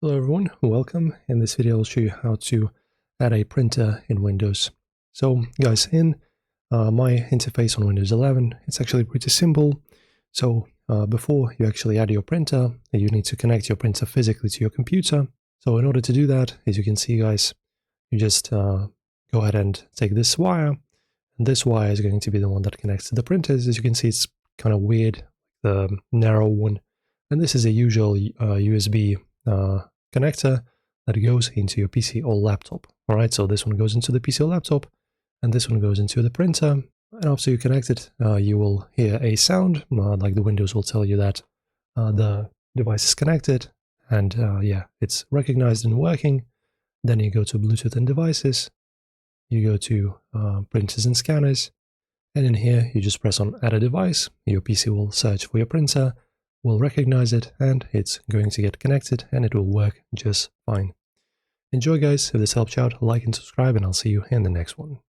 Hello everyone, welcome. In this video I'll show you how to add a printer in Windows. So guys, in my interface on Windows 11, it's actually pretty simple. So before you actually add your printer, you need to connect your printer physically to your computer. So in order to do that, as you can see guys, you just go ahead and take this wire, and this wire is going to be the one that connects to the printers. As you can see, it's kind of weird, the narrow one, and this is a usual USB connector that goes into your PC or laptop. All right, so this one goes into the PC or laptop, and this one goes into the printer. And after you connect it, you will hear a sound, like the Windows will tell you that the device is connected, and yeah, it's recognized and working. Then you go to Bluetooth and devices, you go to printers and scanners, and in here you just press on add a device. Your PC will search for your printer, will recognize it, and it's going to get connected, and it will work just fine. Enjoy guys. If this helped you out, like and subscribe, and I'll see you in the next one.